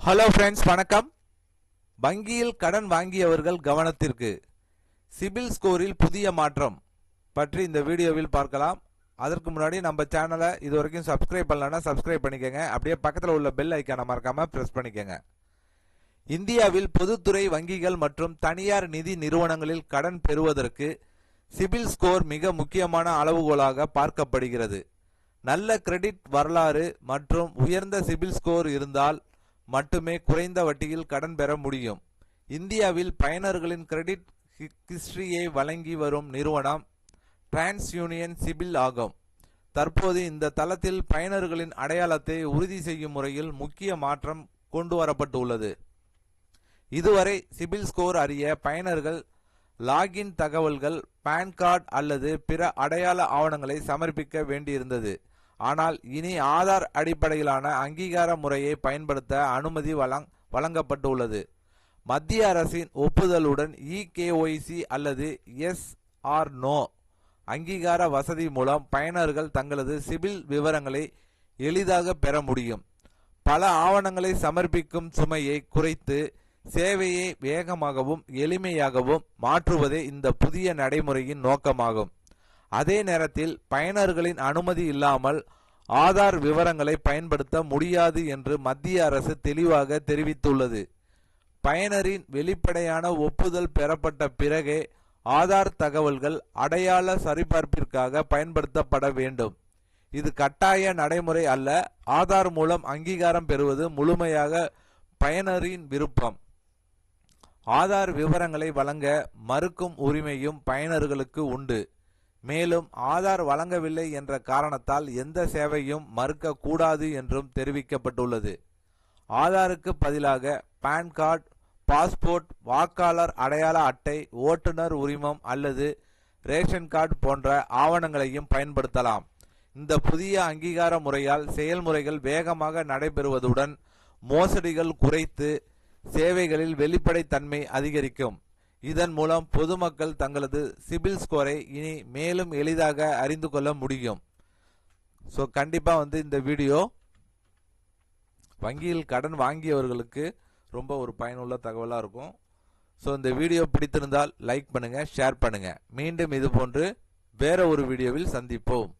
Hello friends, வணக்கம். வங்கியில் கடன் வாங்கியவர்கள் கவனத்திற்கு, சிபில் ஸ்கோரில் புதிய மாற்றம் பற்றி இந்த வீடியோவில் பார்க்கலாம். அதற்கு முன்னாடி நம்ம சேனலை இதுவரைக்கும் சப்ஸ்கிரைப் பண்ணலன்னா சப்ஸ்கிரைப் பண்ணிக்கோங்க. அப்படியே பக்கத்தில் உள்ள பெல் ஐக்கானை மறக்காம பிரஸ் பண்ணிக்கோங்க. இந்தியாவில் பொதுத்துறை வங்கிகள் மற்றும் தனியார் நிதி நிறுவனங்களில் கடன் பெறுவதற்கு சிபில் ஸ்கோர் மிக முக்கியமான அளவுகோலாக பார்க்கப்படுகிறது. நல்ல கிரெடிட் வரலாறு மற்றும் உயர்ந்த சிபில் ஸ்கோர் இருந்தால் மட்டுமே குறைந்த வட்டியில் கடன் பெற முடியும். இந்தியாவில் பயனர்களின் கிரெடிட் ஹிஸ்டரியை வழங்கி வரும் நிறுவனம் டிரான்ஸ்யூனியன் சிபில் ஆகும். தற்போது இந்த தளத்தில் பயனர்களின் அடையாளத்தை உறுதி செய்யும் முறையில் முக்கிய மாற்றம் கொண்டு வரப்பட்டுள்ளது. இதுவரை சிபில் ஸ்கோர் அறிய பயனர்கள் லாகின் தகவல்கள், பான் கார்டு அல்லது பிற அடையாள ஆவணங்களை சமர்ப்பிக்க வேண்டியிருந்தது. ஆனால் இனி ஆதார் அடிப்படையிலான அங்கீகார முறையை பயன்படுத்த அனுமதி வழங்கப்பட்டுள்ளது. மத்திய அரசின் ஒப்புதலுடன் இகேஒய்சி அல்லது எஸ்/நோ அங்கீகார வசதி மூலம் பயனர்கள் தங்களது சிபில் விவரங்களை எளிதாக பெற முடியும். பல ஆவணங்களை சமர்ப்பிக்கும் சுமையை குறைத்து சேவையை வேகமாகவும் எளிமையாகவும் மாற்றுவதே இந்த புதிய நடைமுறையின் நோக்கமாகும். அதே நேரத்தில் பயனர்களின் அனுமதி இல்லாமல் ஆதார் விவரங்களை பயன்படுத்த முடியாது என்று மத்திய அரசு தெளிவாக தெரிவித்துள்ளது. பயனரின் வெளிப்படையான ஒப்புதல் பெறப்பட்ட பிறகே ஆதார் தகவல்கள் அடையாள சரிபார்ப்பிற்காக பயன்படுத்தப்பட வேண்டும். இது கட்டாய நடைமுறை அல்ல. ஆதார் மூலம் அங்கீகாரம் பெறுவது முழுமையாக பயனரின் விருப்பம். ஆதார் விவரங்களை வழங்க மறுக்கும் உரிமையும் பயனர்களுக்கு உண்டு. மேலும் ஆதார் வழங்கவில்லை என்ற காரணத்தால் எந்த சேவையும் மறுக்க கூடாது என்றும் தெரிவிக்கப்பட்டுள்ளது. ஆதாருக்கு பதிலாக பான் கார்டு, பாஸ்போர்ட், வாக்காளர் அடையாள அட்டை, ஓட்டுநர் உரிமம் அல்லது ரேஷன் கார்டு போன்ற ஆவணங்களையும் பயன்படுத்தலாம். இந்த புதிய அங்கீகார முறையால் செயல்முறைகள் வேகமாக நடைபெறுவதுடன் மோசடிகள் குறைத்து சேவைகளில் வெளிப்படைத்தன்மை அதிகரிக்கும். இதன் மூலம் பொதுமக்கள் தங்களது சிபில் ஸ்கோரை இனி மேலும் எளிதாக அறிந்து கொள்ள முடியும். ஸோ கண்டிப்பாக இந்த வீடியோ வங்கியில் கடன் வாங்கியவர்களுக்கு ரொம்ப ஒரு பயனுள்ள தகவலாக இருக்கும். ஸோ இந்த வீடியோ பிடித்திருந்தால் லைக் பண்ணுங்க, ஷேர் பண்ணுங்க. மீண்டும் இது போன்று வேற ஒரு வீடியோவில் சந்திப்போம்.